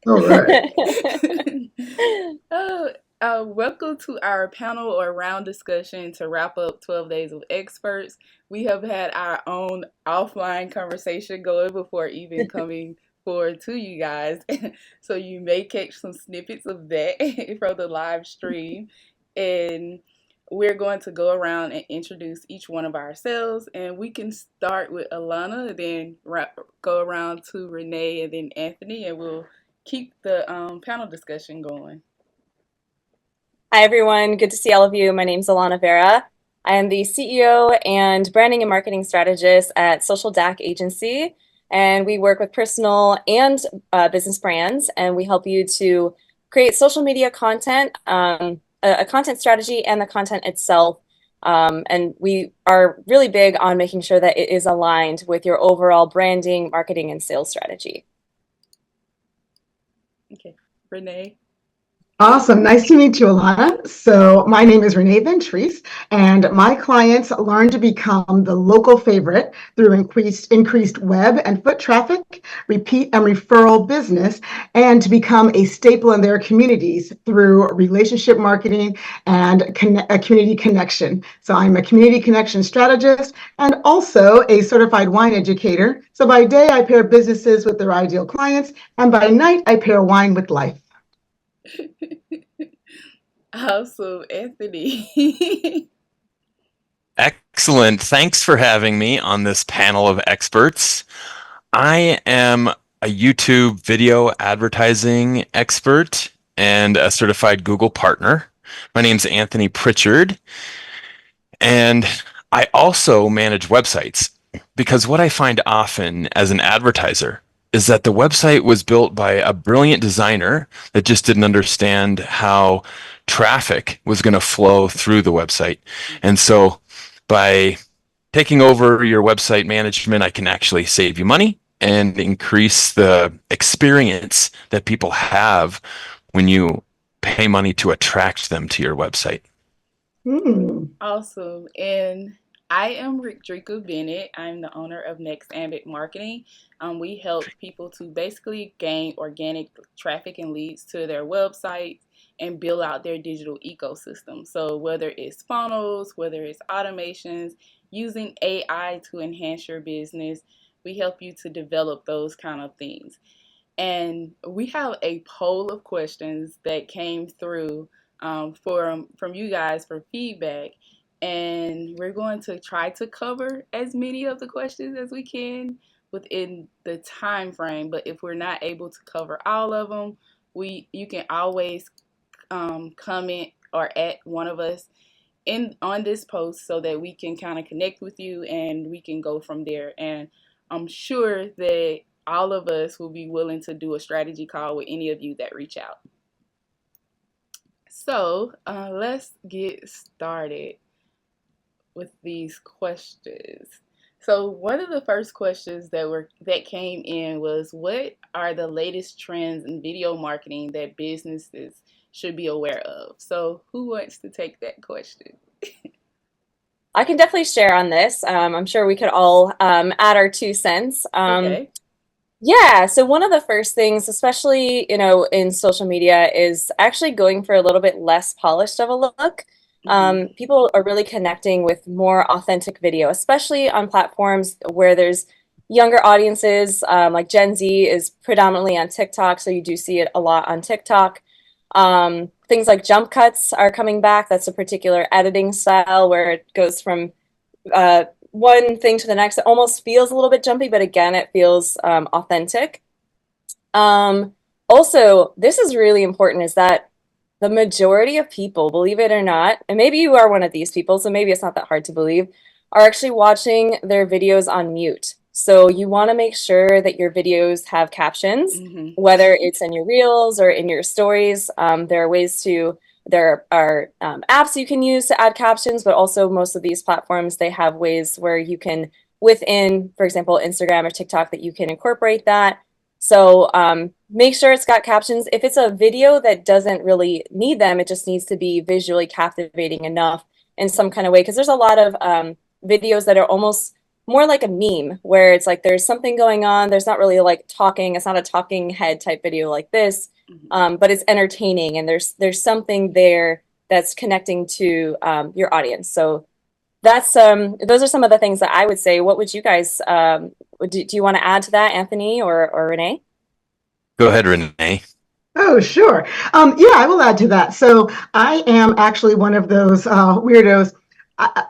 All right. Oh, welcome to our panel or round discussion to wrap up 12 Days of Experts. We have had our own offline conversation going before even coming forward to you guys. So you may catch some snippets of that from the live stream. And we're going to go around and introduce each one of ourselves. And we can start with Alana, then go around to Renee, and then Anthony, and we'll keep the panel discussion going. Hi, everyone. Good to see all of you. My name is Alana Vera. I am the CEO and branding and marketing strategist at Social DAC Agency, and we work with personal and business brands, and we help you to create social media content, a content strategy, and the content itself. And we are really big on making sure that it is aligned with your overall branding, marketing, and sales strategy. Okay, Renee. Awesome. Nice to meet you, Alana. So my name is Renee Ventrice, and my clients learn to become the local favorite through increased web and foot traffic, repeat and referral business, and to become a staple in their communities through relationship marketing and a community connection. So I'm a community connection strategist and also a certified wine educator. So by day, I pair businesses with their ideal clients, and by night, I pair wine with life. Awesome, Anthony. Excellent. Thanks for having me on this panel of experts. I am a YouTube video advertising expert and a certified Google partner. My name's Anthony Prichard, and I also manage websites because what I find often as an advertiser is that the website was built by a brilliant designer that just didn't understand how traffic was going to flow through the website. And so by taking over your website management, I can actually save you money and increase the experience that people have when you pay money to attract them to your website. Awesome. And I am Rickdrieka Bennett. I'm the owner of Next Ambit Marketing. We help people to basically gain organic traffic and leads to their websites and build out their digital ecosystem. So whether it's funnels, whether it's automations, using AI to enhance your business, we help you to develop those kind of things. And we have a poll of questions that came through from you guys for feedback. And we're going to try to cover as many of the questions as we can within the time frame. But if we're not able to cover all of them, you can always comment or at one of us on this post so that we can kind of connect with you and we can go from there. And I'm sure that all of us will be willing to do a strategy call with any of you that reach out. So let's get started with these questions. So one of the first questions that came in was, what are the latest trends in video marketing that businesses should be aware of? So who wants to take that question? I can definitely share on this. I'm sure we could all add our 2 cents. Okay. Yeah, so one of the first things, especially, in social media, is actually going for a little bit less polished of a look. People are really connecting with more authentic video, especially on platforms where there's younger audiences, like Gen Z is predominantly on TikTok, so you do see it a lot on TikTok. Things like jump cuts are coming back. That's a particular editing style where it goes from one thing to the next. It almost feels a little bit jumpy, but again, it feels authentic. Also, this is really important, is that the majority of people, believe it or not, and maybe you are one of these people, so maybe it's not that hard to believe, are actually watching their videos on mute. So you want to make sure that your videos have captions, whether it's in your reels or in your stories. There are apps you can use to add captions, but also most of these platforms, they have ways where you can, within, for example, Instagram or TikTok, that you can incorporate that. So make sure it's got captions. If it's a video that doesn't really need them, it just needs to be visually captivating enough in some kind of way, because there's a lot of videos that are almost more like a meme where it's like there's something going on. There's not really like talking. It's not a talking head type video like this, but it's entertaining, and there's something there that's connecting to your audience. So that's those are some of the things that I would say. What would you guys do you want to add to that, Anthony or Renee? Go ahead, Renee. Oh, sure. Yeah, I will add to that. So I am actually one of those weirdos.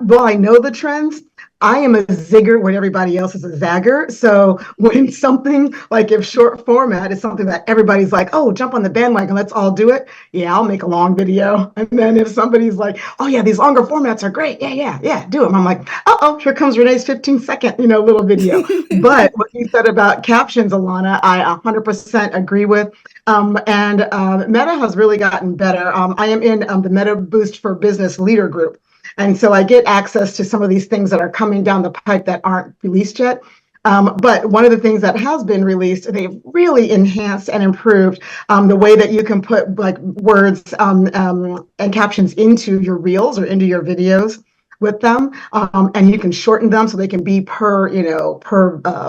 Well, I know the trends. I am a zigger when everybody else is a zagger. So when something like if short format is something that everybody's like, oh, jump on the bandwagon, let's all do it. Yeah, I'll make a long video. And then if somebody's like, oh yeah, these longer formats are great. Yeah, do them. I'm like, uh-oh, here comes Renee's 15-second, little video. But what you said about captions, Alana, I 100% agree with. And Meta has really gotten better. I am in the Meta Boost for Business Leader group. And so I get access to some of these things that are coming down the pipe that aren't released yet. But one of the things that has been released, they've really enhanced and improved the way that you can put like words and captions into your reels or into your videos with them. And you can shorten them so they can be per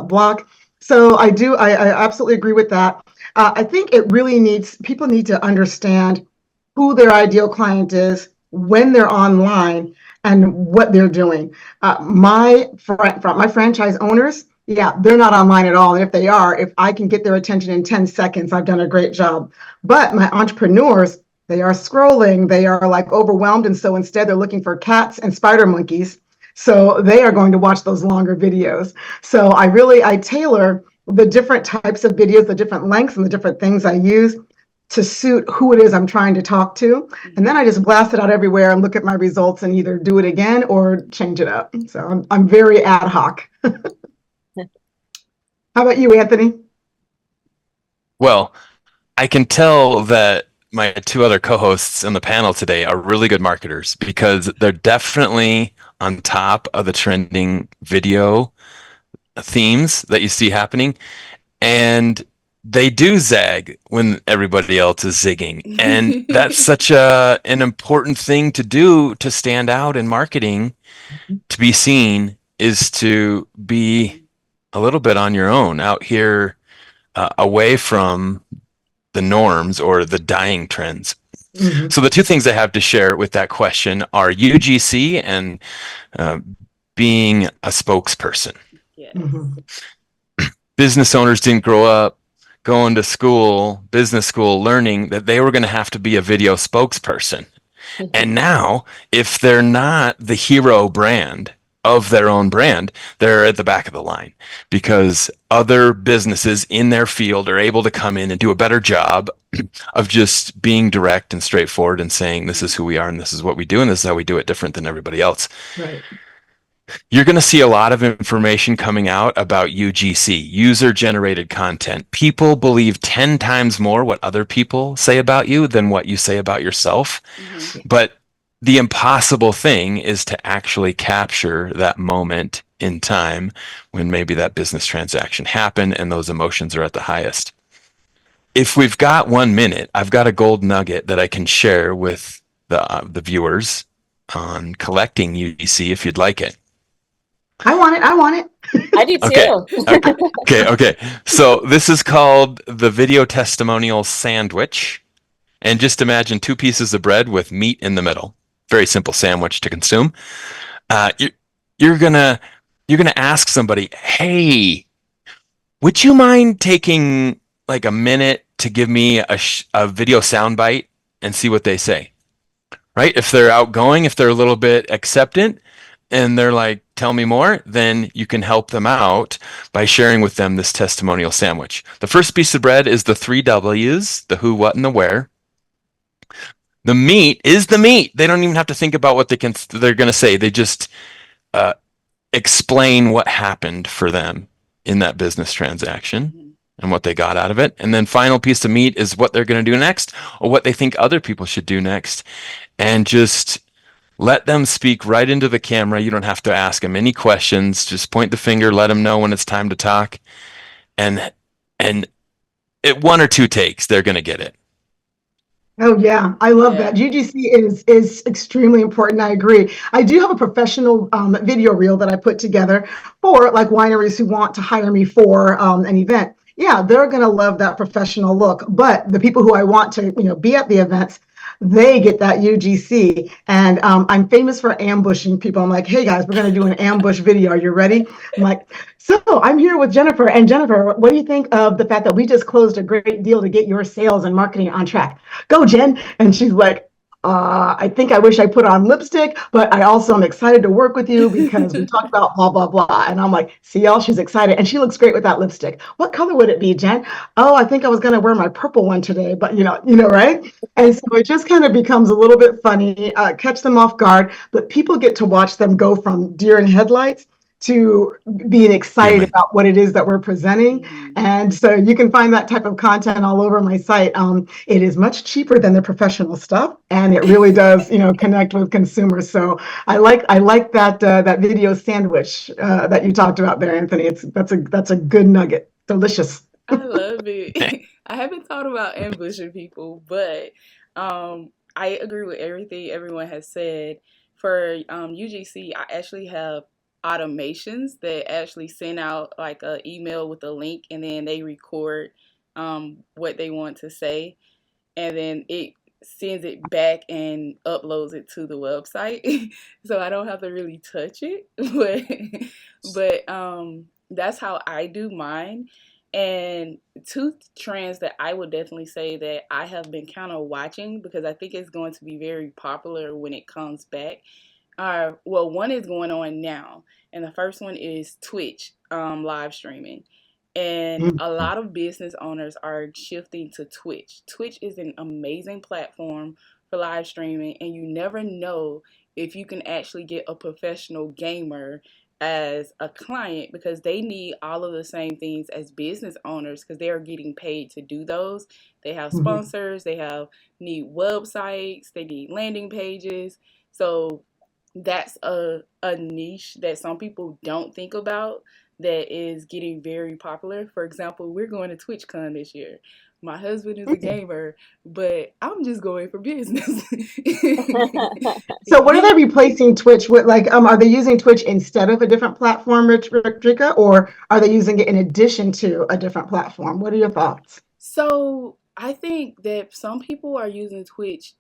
block. So I absolutely agree with that. I think people need to understand who their ideal client is, when they're online, and what they're doing. My franchise owners, yeah, they're not online at all. And if they are, if I can get their attention in 10 seconds, I've done a great job. But my entrepreneurs, they are scrolling, they are like overwhelmed. And so instead they're looking for cats and spider monkeys. So they are going to watch those longer videos. So I tailor the different types of videos, the different lengths and the different things I use to suit who it is I'm trying to talk to. And then I just blast it out everywhere and look at my results and either do it again or change it up. So I'm very ad hoc. How about you, Anthony? Well, I can tell that my two other co-hosts in the panel today are really good marketers because they're definitely on top of the trending video themes that you see happening. And they do zag when everybody else is zigging. And that's such an important thing to do to stand out in marketing, to be seen, is to be a little bit on your own out here, away from the norms or the dying trends. Mm-hmm. So the two things I have to share with that question are UGC and being a spokesperson. Yeah. Mm-hmm. Business owners didn't grow up going to school, business school, learning that they were going to have to be a video spokesperson. Mm-hmm. And now, if they're not the hero brand of their own brand, they're at the back of the line because other businesses in their field are able to come in and do a better job of just being direct and straightforward and saying, this is who we are and this is what we do and this is how we do it different than everybody else. Right. You're going to see a lot of information coming out about UGC, user-generated content. People believe 10 times more what other people say about you than what you say about yourself. Mm-hmm. But the impossible thing is to actually capture that moment in time when maybe that business transaction happened and those emotions are at the highest. If we've got 1 minute, I've got a gold nugget that I can share with the viewers on collecting UGC if you'd like it. I want it. I do too. Okay. So this is called the video testimonial sandwich. And just imagine 2 pieces of bread with meat in the middle. Very simple sandwich to consume. You're gonna ask somebody, hey, would you mind taking like a minute to give me a video soundbite and see what they say? Right? If they're outgoing, if they're a little bit acceptant, and they're like, tell me more, then you can help them out by sharing with them this testimonial sandwich. The first piece of bread is the 3 W's, the who, what, and the where. The meat is the meat. They don't even have to think about what they're going to say. They just explain what happened for them in that business transaction and what they got out of it. And then final piece of meat is what they're going to do next or what they think other people should do next. And just let them speak right into the camera. You don't have to ask them any questions. Just point the finger, let them know when it's time to talk. And it 1 or 2 takes, they're going to get it. Oh yeah, I love Yeah. that. UGC is extremely important. I agree. I do have a professional video reel that I put together for like wineries who want to hire me for an event. Yeah, they're gonna love that professional look. But the people who I want to, be at the events, they get that UGC. And I'm famous for ambushing people. I'm like, hey guys, we're gonna do an ambush video. Are you ready? I'm like, so I'm here with Jennifer. And Jennifer, what do you think of the fact that we just closed a great deal to get your sales and marketing on track? Go, Jen. And she's like, I think I wish I put on lipstick, but I also am excited to work with you because we talked about blah, blah, blah. And I'm like, see y'all, she's excited. And she looks great with that lipstick. What color would it be, Jen? Oh, I think I was going to wear my purple one today, but right? And so it just kind of becomes a little bit funny, catch them off guard, but people get to watch them go from deer in headlights to being excited Human. about what it is that we're presenting. Mhm. And so you can find that type of content all over my site. It is much cheaper than the professional stuff, and it really does, connect with consumers. So I like that video sandwich that you talked about there, Anthony. That's a good nugget. Delicious. I love it. I haven't thought about ambushing people, but I agree with everything everyone has said. For UGC, I actually have automations that actually send out like an email with a link, and then they record what they want to say, and then it sends it back and uploads it to the website. So I don't have to really touch it, but that's how I do mine. And two trends that I would definitely say that I have been kind of watching because I think it's going to be very popular when it comes back are, well, one is going on now, and the first one is Twitch live streaming. And a lot of business owners are shifting to Twitch. Twitch is an amazing platform for live streaming, and you never know if you can actually get a professional gamer as a client because they need all of the same things as business owners because they are getting paid to do those. They have Mhm. sponsors, they have need websites, they need landing pages. So that's a niche that some people don't think about that is getting very popular. For example, we're going to TwitchCon this year. My husband is a gamer, but I'm just going for business. So what are You they replacing Twitch with? Like, are they using Twitch instead of a different platform, Rickdrieka, or are they using it in addition to a different platform? What are your thoughts? So I think that some people are using Twitch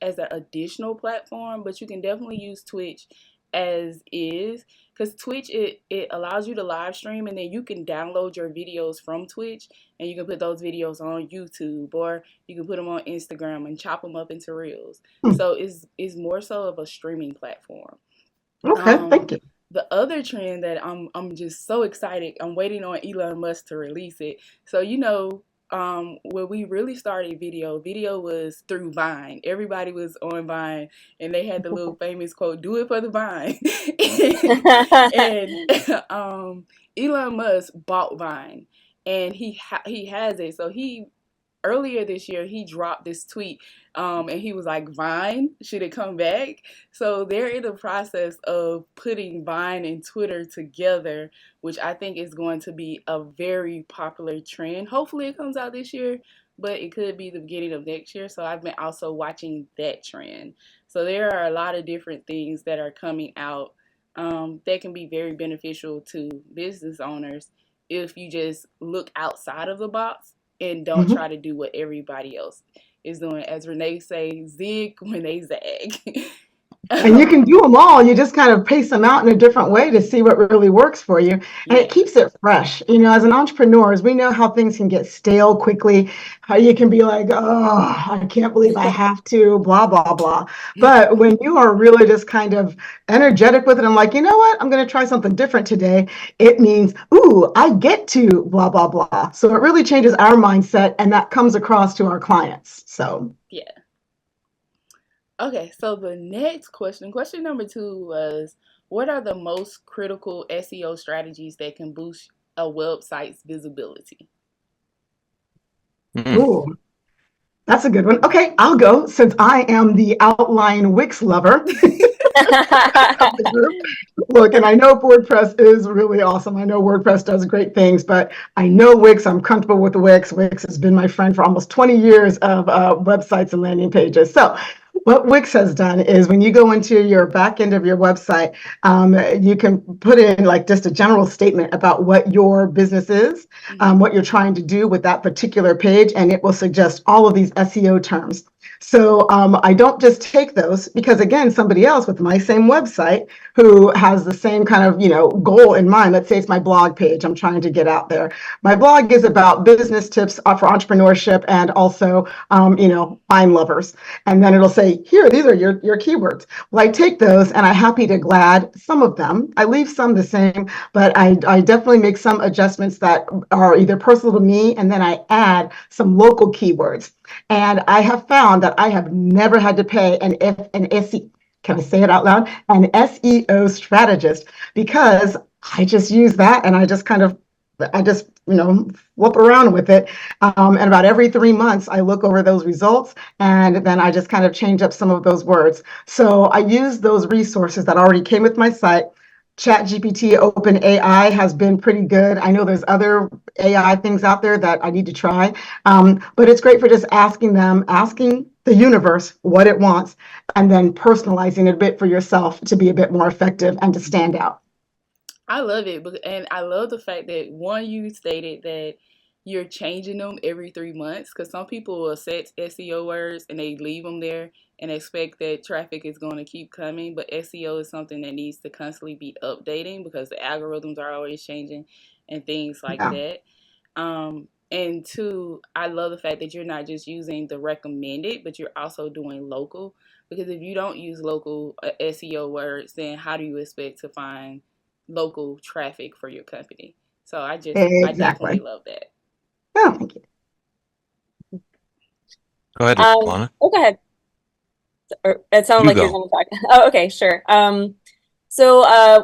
as an additional platform, but you can definitely use Twitch as is because Twitch it allows you to live stream and then you can download your videos from Twitch and you can put those videos on YouTube or you can put them on Instagram and chop them up into reels. Hmm. So it's more so of a streaming platform. Okay, Um, thank you. the other trend that I'm just so excited. I'm waiting on Elon Musk to release it. So when we really started video was through Vine. Everybody was on Vine, and they had the little famous quote, "Do it for the Vine." and Elon Musk bought Vine, and he has it. So he earlier this year he dropped this tweet and he was like, Vine, should it come back? So they're in the process of putting Vine and Twitter together, which I think is going to be a very popular trend. Hopefully it comes out this year, but it could be the beginning of next year. So I've been also watching that trend. So there are a lot of different things that are coming out that can be very beneficial to business owners if you just look outside of the box and don't Mhm. try to do what everybody else is doing. As Renee say, zig when they zag. And you can do um, them all. You just kind of pace them out in a different way to see what really works for you. And it yeah, keeps it fresh. As an entrepreneur, as we know how things can get stale quickly, how you can be like, oh, I can't believe I have to, blah, blah, blah. But when you are really just kind of energetic with it, I'm like, you know what? I'm going to try something different today. It means, ooh, I get to blah, blah, blah. So it really changes our mindset and that comes across to our clients. So, yeah. Okay, so the next question number 2 was, what are the most critical SEO strategies that can boost a website's visibility? Mm. ooh. That's a good one. Okay, I'll go since I am the outline Wix lover. of the group. Look, and I know WordPress is really awesome. I know WordPress does great things, but I know Wix. I'm comfortable with Wix. Wix has been my friend for almost 20 years of websites and landing pages. So what Wix has done is when you go into your back end of your website, you can put in like just a general statement about what your business is, what you're trying to do with that particular page, and it will suggest all of these SEO terms. So I don't just take those because, again, somebody else with my same website who has the same kind of, goal in mind. Let's say it's my blog page I'm trying to get out there. My blog is about business tips for entrepreneurship and also, wine lovers. And then it'll say, here, these are your keywords. Well, I take those and I'm happy to glad some of them. I leave some the same, but I definitely make some adjustments that are either personal to me, and then I add some local keywords. And I have found that I have never had to pay an SEO, can I say it out loud? An SEO strategist, because I just use that and I just flip around with it. And about every 3 months, I look over those results and then I just kind of change up some of those words. So I use those resources that already came with my site. ChatGPT, OpenAI has been pretty good. I know there's other AI things out there that I need to try, but it's great for just asking the universe what it wants, and then personalizing it a bit for yourself to be a bit more effective and to stand out. I love it, and I love the fact that you stated that you're changing them every 3 months, because some people will set SEO words and they leave them there and expect that traffic is going to keep coming. But SEO is something that needs to constantly be updating because the algorithms are always changing and things like that. And two, I love the fact that you're not just using the recommended, but you're also doing local. Because if you don't use local SEO words, then how do you expect to find local traffic for your company? So I definitely love that. Oh, thank you. Go ahead, Alana. Go ahead. It sounded like you're going to talk. Oh, okay, sure. So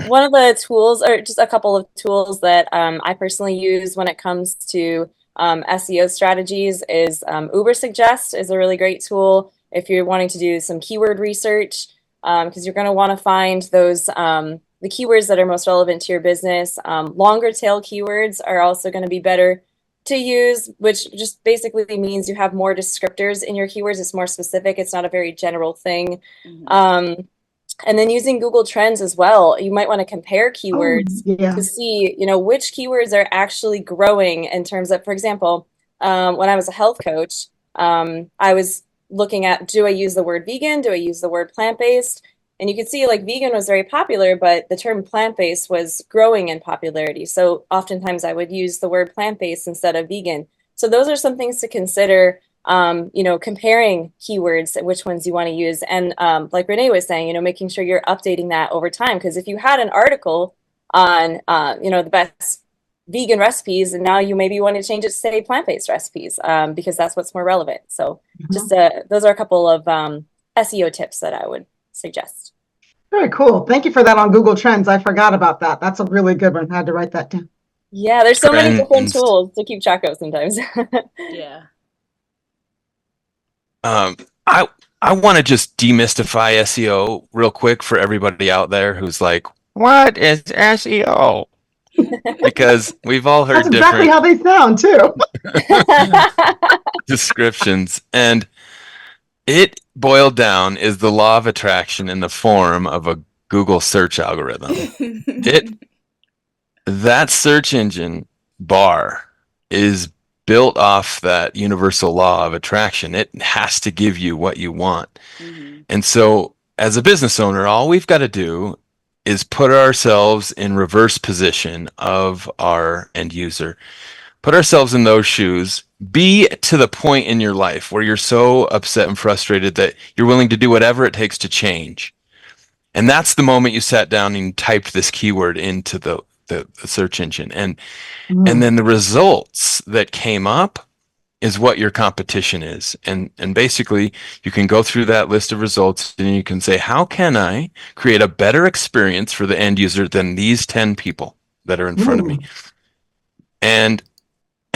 one of the tools, or just a couple of tools that I personally use when it comes to SEO strategies is Ubersuggest is a really great tool if you're wanting to do some keyword research, because you're going to want to find those the keywords that are most relevant to your business. Longer tail keywords are also going to be better to use, which just basically means you have more descriptors in your keywords. It's more specific. It's not a very general thing. And then using Google Trends as well, you might want to compare keywords to see, which keywords are actually growing in terms of, for example, when I was a health coach, I was looking at, do I use the word vegan? Do I use the word plant-based? And you could see like vegan was very popular, but the term plant-based was growing in popularity. So oftentimes I would use the word plant-based instead of vegan. So those are some things to consider, comparing keywords, which ones you want to use. And like Renee was saying, making sure you're updating that over time. Because if you had an article on, the best vegan recipes, and now you maybe want to change it to say plant-based recipes, because that's what's more relevant. So just those are a couple of SEO tips that I would suggest. Very cool. Thank you for that on Google Trends. I forgot about that. That's a really good one. I had to write that down. Yeah, there's so many different tools to keep track of sometimes. Yeah. I want to just demystify SEO real quick for everybody out there who's like, what is SEO? Because we've all heard That's exactly how they sound too. descriptions, and it boiled down is the law of attraction in the form of a Google search algorithm. That search engine bar is built off that universal law of attraction. It has to give you what you want. And so as a business owner, all we've got to do is put ourselves in reverse position of our end user. Put ourselves in those shoes. Be to the point in your life where you're so upset and frustrated that you're willing to do whatever it takes to change. And that's the moment you sat down and typed this keyword into the search engine. And then the results that came up is what your competition is. And basically you can go through that list of results and you can say, how can I create a better experience for the end user than these 10 people that are in front of me? And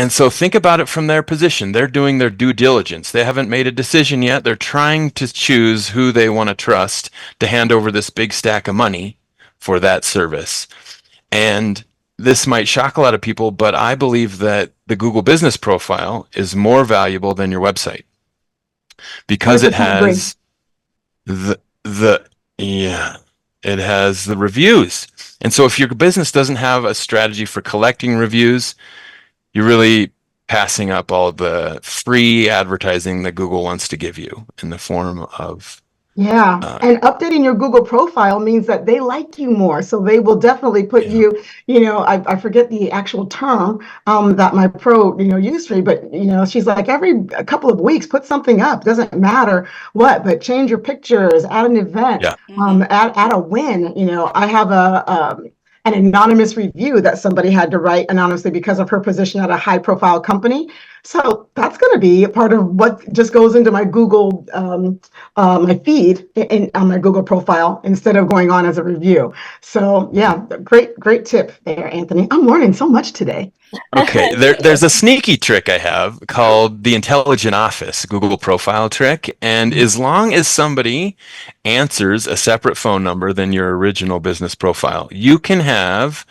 And so think about it from their position. They're doing their due diligence. They haven't made a decision yet. They're trying to choose who they want to trust to hand over this big stack of money for that service. And this might shock a lot of people, but I believe that the Google Business Profile is more valuable than your website because it 100% agree. has the yeah, it has the reviews. And so if your business doesn't have a strategy for collecting reviews, you're really passing up all of the free advertising that Google wants to give you in the form of Yeah, and updating your Google profile means that they like you more. So they will definitely put yeah, you, I forget the actual term that my pro, used for me, but she's like every a couple of weeks, put something up. Doesn't matter what, but change your pictures, add an event, yeah. add a win. I have an anonymous review that somebody had to write anonymously because of her position at a high profile company. So that's going to be a part of what just goes into my Google my feed on my Google profile instead of going on as a review. So yeah, great tip there, Anthony. I'm learning so much today. Okay, there's a sneaky trick I have called the intelligent office Google profile trick. And as long as somebody answers a separate phone number than your original business profile, you can have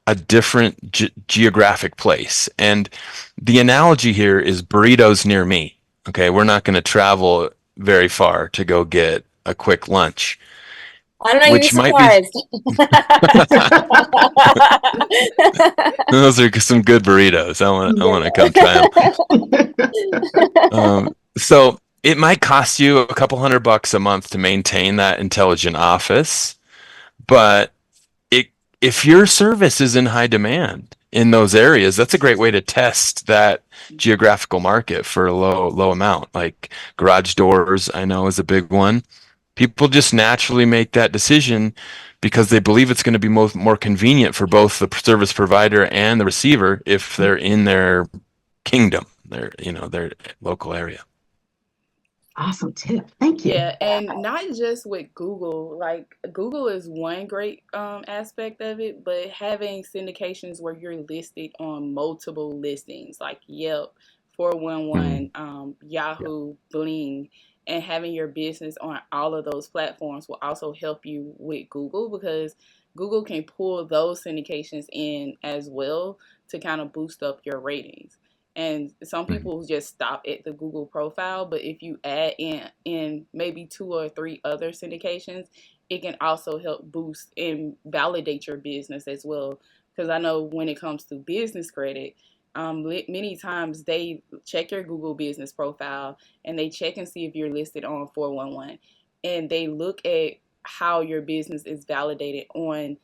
a different geographic place. And the analogy here is burritos near me. Okay, we're not going to travel very far to go get a quick lunch, I don't know, you'd be which might be surprised. those are some good burritos. I want to come try them. So it might cost you a couple $100 a month to maintain that intelligent office, but if your service is in high demand in those areas, that's a great way to test that geographical market for a low amount. Like garage doors, I know is a big one. People just naturally make that decision because they believe it's going to be more convenient for both the service provider and the receiver if they're in their kingdom, their local area. Awesome tip. Thank you. Yeah, and not just with Google. Like Google is one great aspect of it, but having syndications where you're listed on multiple listings like Yelp, Mm. 411, Yeah. Yahoo, Bling, and having your business on all of those platforms will also help you with Google because Google can pull those syndications in as well to kind of boost up your ratings. And some Mm. people just stop at the Google profile, but if you add in maybe 2 or 3 other syndications, it can also help boost and validate your business as well. Because I know when it comes to business credit, many times they check your Google business profile and they check and see if you're listed on 411, and they look at how your business is validated on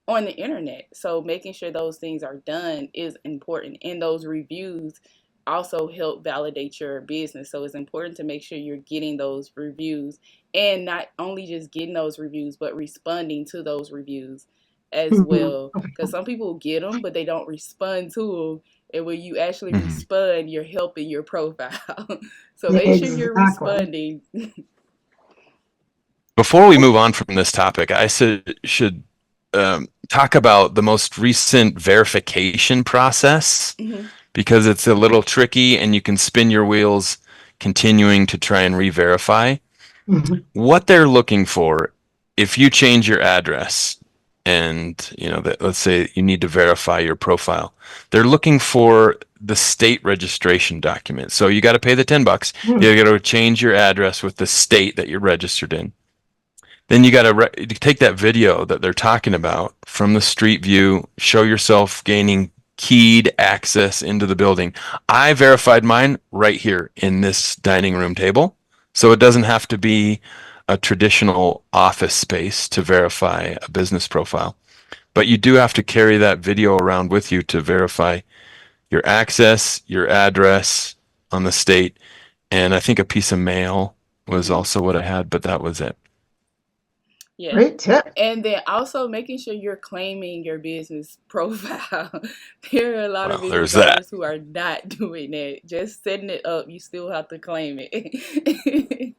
on the internet. So making sure those things are done is important. And those reviews also help validate your business. So it's important to make sure you're getting those reviews and not only just getting those reviews, but responding to those reviews as Mhm. well. Because some people get them, but they don't respond to them. And when you actually Mhm. respond, you're helping your profile. So Yeah, make sure you're exactly. responding. Before we move on from this topic, I should talk about the most recent verification process Mhm. because it's a little tricky and you can spin your wheels continuing to try and re-verify. Mhm. What they're looking for, if you change your address and let's say you need to verify your profile, they're looking for the state registration document. So you got to pay the $10. Mhm. You got to change your address with the state that you're registered in. Then you got to take that video that they're talking about from the street view, show yourself gaining keyed access into the building. I verified mine right here in this dining room table. So it doesn't have to be a traditional office space to verify a business profile. But you do have to carry that video around with you to verify your access, your address on the state, and I think a piece of mail was Mhm. also what I had, but that was it. Yeah. Great tip. And then also making sure you're claiming your business profile. There are a lot of Well, business there's that. owners who are not doing that. Just setting it up, you still have to claim it.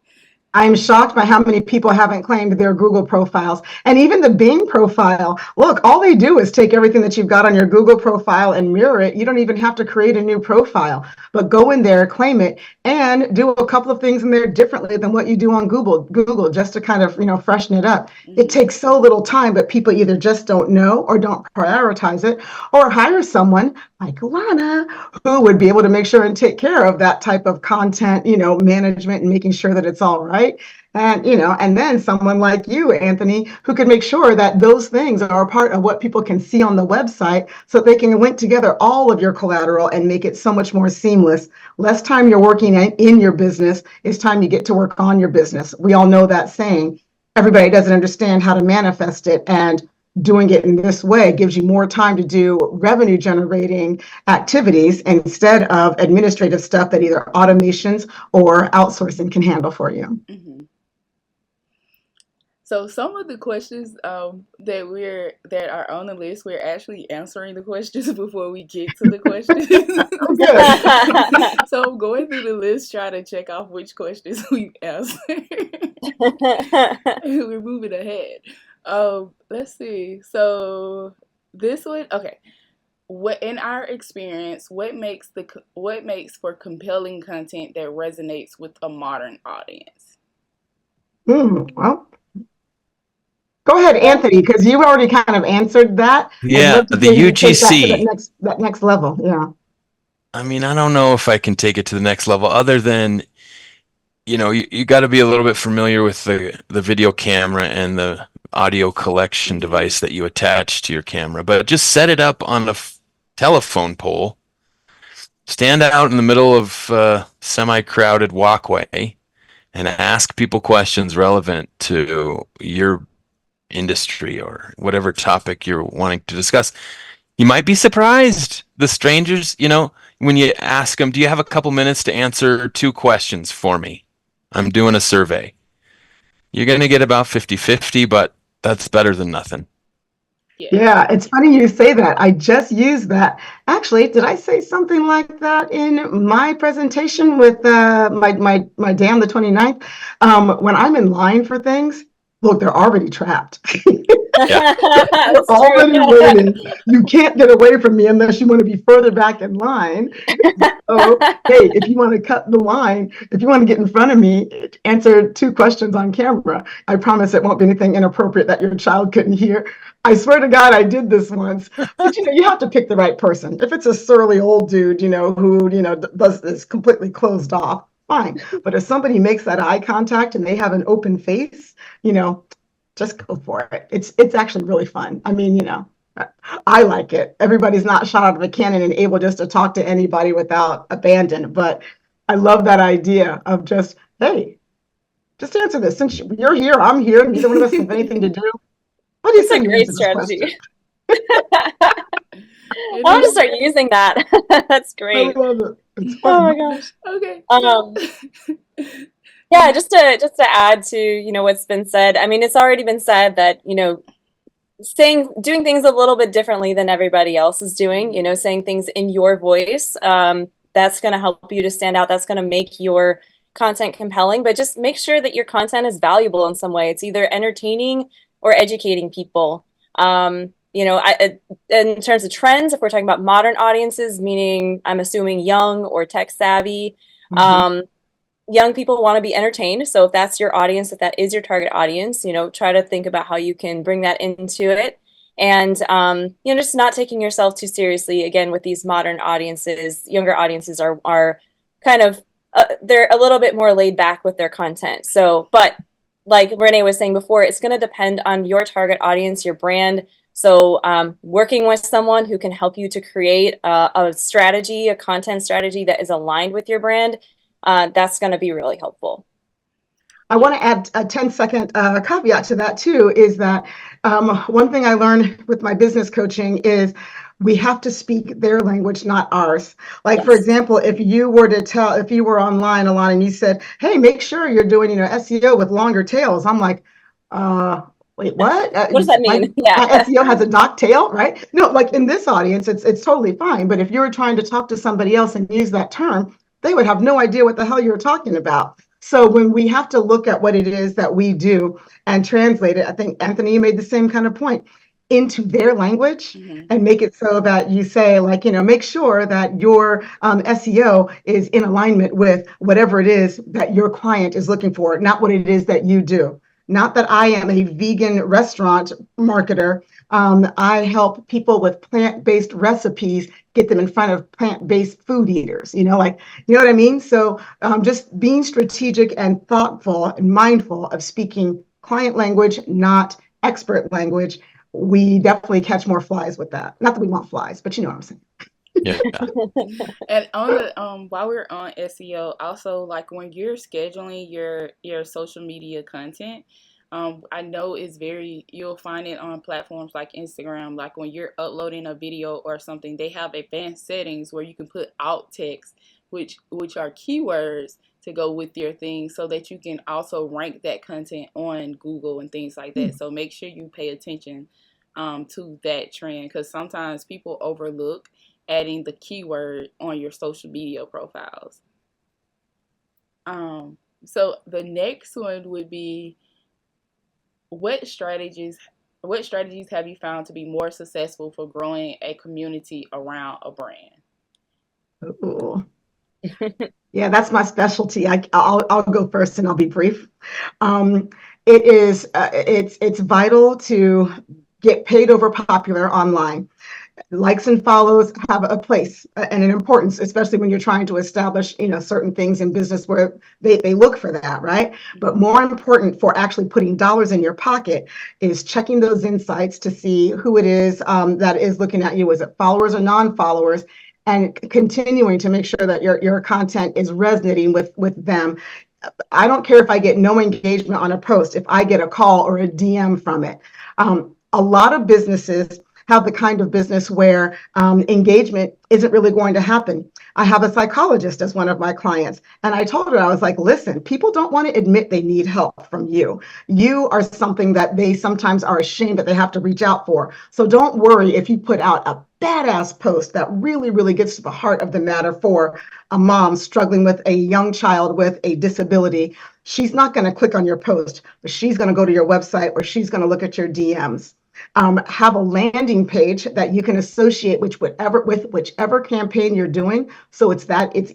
I'm shocked by how many people haven't claimed their Google profiles. And even the Bing profile, look, all they do is take everything that you've got on your Google profile and mirror it. You don't even have to create a new profile, but go in there, claim it, and do a couple of things in there differently than what you do on Google, just to kind of, freshen it up. It takes so little time, but people either just don't know or don't prioritize it, or hire someone like Alana, who would be able to make sure and take care of that type of content, management and making sure that it's all right. And then someone like you, Anthony, who could make sure that those things are a part of what people can see on the website so that they can link together all of your collateral and make it so much more seamless. Less time you're working in your business is time you get to work on your business. We all know that saying. Everybody doesn't understand how to manifest it, and doing it in this way gives you more time to do revenue generating activities instead of administrative stuff that either automations or outsourcing can handle for you. Mm-hmm. So some of the questions that are on the list, we're actually answering the questions before we get to the questions. So I'm going through the list, trying to check off which questions we've answered. We're moving ahead. Let's see. So this one, okay. What, in our experience, what makes for compelling content that resonates with a modern audience? Well, go ahead, Anthony, because you already kind of answered that. Yeah, the UGC. That next level. Yeah. I mean, I don't know if I can take it to the next level other than, you got to be a little bit familiar with the video camera and the audio collection device that you attach to your camera, but just set it up on a telephone pole, stand out in the middle of a semi-crowded walkway, and ask people questions relevant to your industry or whatever topic you're wanting to discuss. You might be surprised. The strangers, when you ask them, do you have a couple minutes to answer 2 questions for me? I'm doing a survey. You're going to get about 50-50, but that's better than nothing. Yeah, it's funny you say that. I just used that. Actually, did I say something like that in my presentation with my day on the 29th? When I'm in line for things, look, they're already trapped. Yeah. They're already waiting. You can't get away from me unless you want to be further back in line. So, hey, if you want to cut the line, if you want to get in front of me, answer 2 questions on camera. I promise it won't be anything inappropriate that your child couldn't hear. I swear to God, I did this once. But you have to pick the right person. If it's a surly old dude, who does this completely closed off, fine. But if somebody makes that eye contact and they have an open face, just go for it. It's actually really fun. I mean, I like it. Everybody's not shot out of a cannon and able just to talk to anybody without abandon. But I love that idea of just, hey, just answer this. Since you're here, I'm here. Neither one of us have anything to do. What do you think? It's a great strategy. I'm going to start using that. That's great. I love it. It's fun. Oh my gosh. Okay. Yeah, just to add to, what's been said. I mean, it's already been said that, doing things a little bit differently than everybody else is doing, saying things in your voice. That's going to help you to stand out. That's going to make your content compelling, but just make sure that your content is valuable in some way. It's either entertaining or educating people. In terms of trends, if we're talking about modern audiences, meaning I'm assuming young or tech savvy, young people want to be entertained. So if that's your audience, if that is your target audience, try to think about how you can bring that into it. And, just not taking yourself too seriously. Again, with these modern audiences, younger audiences are kind of, they're a little bit more laid back with their content. So, but like Renee was saying before, it's going to depend on your target audience, your brand. So working with someone who can help you to create a strategy, a content strategy that is aligned with your brand, that's going to be really helpful. I want to add a 10-second caveat to that too, is that one thing I learned with my business coaching is we have to speak their language, not ours. Like, yes. For example, if you were online, Alana, and you said, hey, make sure you're doing, SEO with longer tails. I'm like, wait, what? What does that mean? My SEO has a dock tail, right? No, like in this audience, it's totally fine. But if you were trying to talk to somebody else and use that term, they would have no idea what the hell you were talking about. So when we have to look at what it is that we do and translate it, I think Anthony, you made the same kind of point, into their language and make it so that you say, like, make sure that your SEO is in alignment with whatever it is that your client is looking for, not what it is that you do. Not that I am a vegan restaurant marketer. I help people with plant-based recipes, get them in front of plant-based food eaters, you know what I mean? So just being strategic and thoughtful and mindful of speaking client language, not expert language. We definitely catch more flies with that. Not that we want flies, but you know what I'm saying. Yeah. And on the while we're on SEO, also like when you're scheduling your social media content, I know you'll find it on platforms like Instagram. Like when you're uploading a video or something, they have advanced settings where you can put alt text, which are keywords to go with your thing, so that you can also rank that content on Google and things like that. So make sure you pay attention to that trend, because sometimes people overlook adding the keyword on your social media profiles. So the next one would be, what strategies have you found to be more successful for growing a community around a brand? Ooh. Yeah, that's my specialty. I'll go first and I'll be brief. It's vital to get paid over popular online. Likes and follows have a place and an importance, especially when you're trying to establish, certain things in business where they look for that, right? But more important for actually putting dollars in your pocket is checking those insights to see who it is that is looking at you. Is it followers or non-followers? And continuing to make sure that your content is resonating with them. I don't care if I get no engagement on a post, if I get a call or a DM from it. A lot of businesses have the kind of business where engagement isn't really going to happen. I have a psychologist as one of my clients, and I told her, I was like, listen, people don't want to admit they need help from you. You are something that they sometimes are ashamed that they have to reach out for. So don't worry if you put out a badass post that really, really gets to the heart of the matter for a mom struggling with a young child with a disability. She's not going to click on your post, but she's going to go to your website or she's going to look at your DMs. Have a landing page that you can associate with whichever campaign you're doing. So it's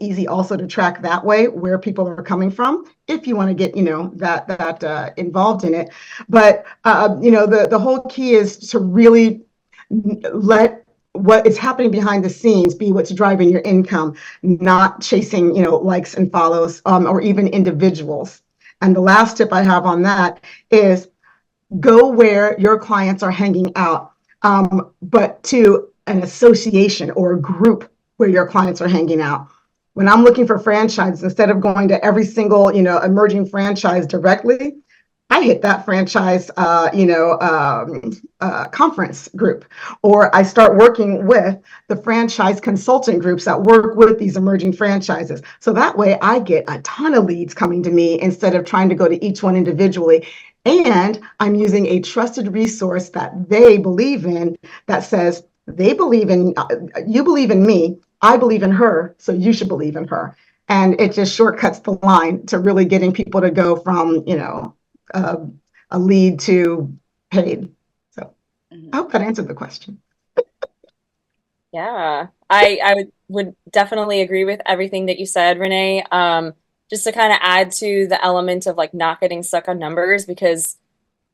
easy also to track that way where people are coming from if you want to get, that involved in it. But, the whole key is to really let what is happening behind the scenes be what's driving your income, not chasing, likes and follows, or even individuals. And the last tip I have on that is go where your clients are hanging out, but to an association or a group where your clients are hanging out. When I'm looking for franchises, instead of going to every single, emerging franchise directly, I hit that franchise, conference group, or I start working with the franchise consultant groups that work with these emerging franchises. So that way I get a ton of leads coming to me instead of trying to go to each one individually. And I'm using a trusted resource that they believe in that says, they believe in, you believe in me, I believe in her, so you should believe in her. And it just shortcuts the line to really getting people to go from, a lead to paid. So I hope that answered the question. Yeah, I would definitely agree with everything that you said, Renee. Just to kind of add to the element of like not getting stuck on numbers, because,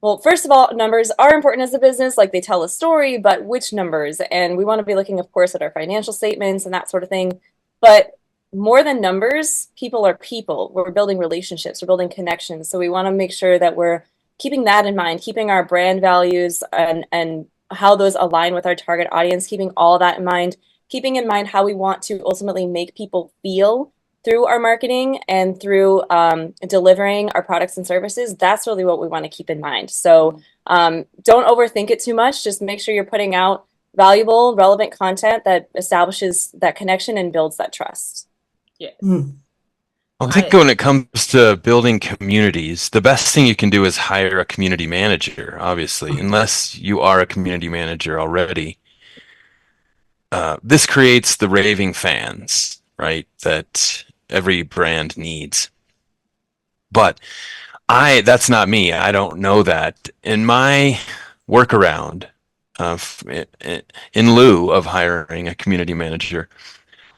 well, first of all, numbers are important as a business, like they tell a story, but which numbers? And we want to be looking, of course, at our financial statements and that sort of thing. But more than numbers, people are people. We're building relationships, we're building connections. So we want to make sure that we're keeping that in mind, keeping our brand values and how those align with our target audience, keeping all that in mind, keeping in mind how we want to ultimately make people feel through our marketing and through delivering our products and services. That's really what we want to keep in mind. So don't overthink it too much. Just make sure you're putting out valuable, relevant content that establishes that connection and builds that trust. Yes. I think when it comes to building communities, the best thing you can do is hire a community manager, obviously, unless you are a community manager already. This creates the raving fans, right, that every brand needs. But that's not me. I don't know that. In my workaround, in lieu of hiring a community manager,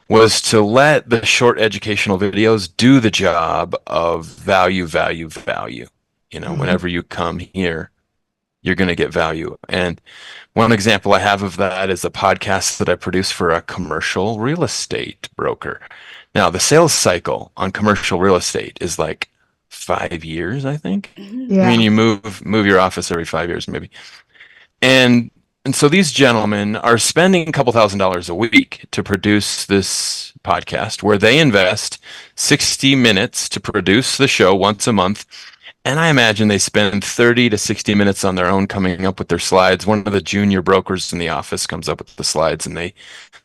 was to let the short educational videos do the job of value, value, value. Mhm. Whenever you come here, you're going to get value. And one example I have of that is a podcast that I produce for a commercial real estate broker. Now, the sales cycle on commercial real estate is like 5 years, I think. I mean, Yeah. you move your office every 5 years, maybe. And so these gentlemen are spending a couple $1,000s a week to produce this podcast where they invest 60 minutes to produce the show once a month. And I imagine they spend 30 to 60 minutes on their own coming up with their slides. One of the junior brokers in the office comes up with the slides, and they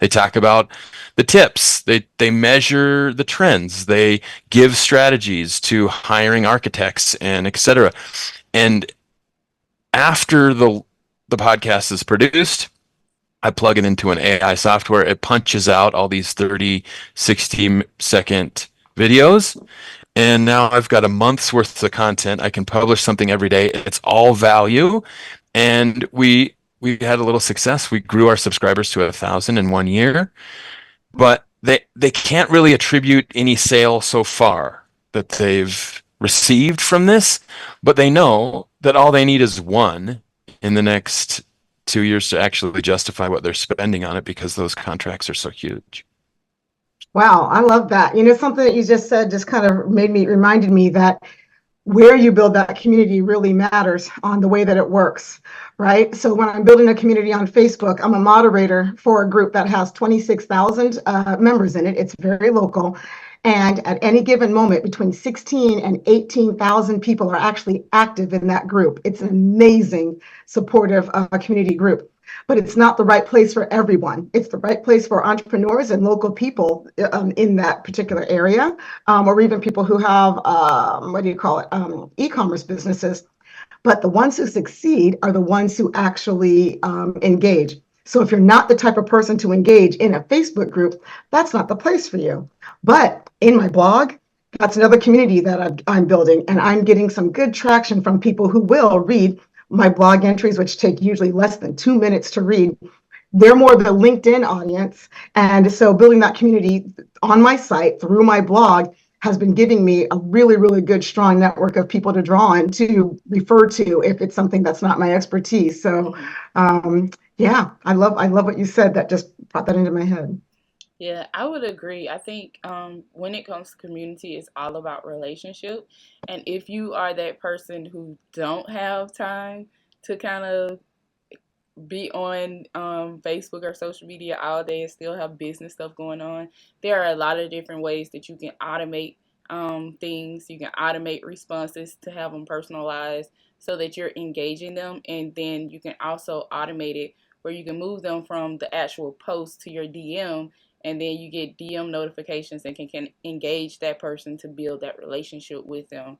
talk about the tips. They measure the trends. They give strategies to hiring architects and et cetera. And after the podcast is produced, I plug it into an AI software. It punches out all these 30, 60-second videos. And now I've got a month's worth of content. I can publish something every day. It's all value. And we had a little success. We grew our subscribers to 1,000 in 1 year. But they can't really attribute any sale so far that they've received from this, but they know that all they need is one in the next 2 years to actually justify what they're spending on it because those contracts are so huge. Wow, I love that. Something that you just said just kind of reminded me that where you build that community really matters on the way that it works, right? So when I'm building a community on Facebook, I'm a moderator for a group that has 26,000 members in it. It's very local. And at any given moment, between 16 and 18,000 people are actually active in that group. It's an amazing, supportive community group. But it's not the right place for everyone. It's the right place for entrepreneurs and local people in that particular area, or even people who have, what do you call it, e-commerce businesses. But the ones who succeed are the ones who actually engage. So if you're not the type of person to engage in a Facebook group, that's not the place for you. But in my blog, that's another community that I'm building, and I'm getting some good traction from people who will read my blog entries, which take usually less than 2 minutes to read. They're more the LinkedIn audience. And so building that community on my site through my blog has been giving me a really, really good, strong network of people to draw on to refer to if it's something that's not my expertise. So yeah, I love what you said. That just brought that into my head. Yeah, I would agree. I think when it comes to community, it's all about relationship. And if you are that person who don't have time to kind of be on Facebook or social media all day and still have business stuff going on, there are a lot of different ways that you can automate things. You can automate responses to have them personalized so that you're engaging them. And then you can also automate it where you can move them from the actual post to your DM, and then you get DM notifications and can engage that person to build that relationship with them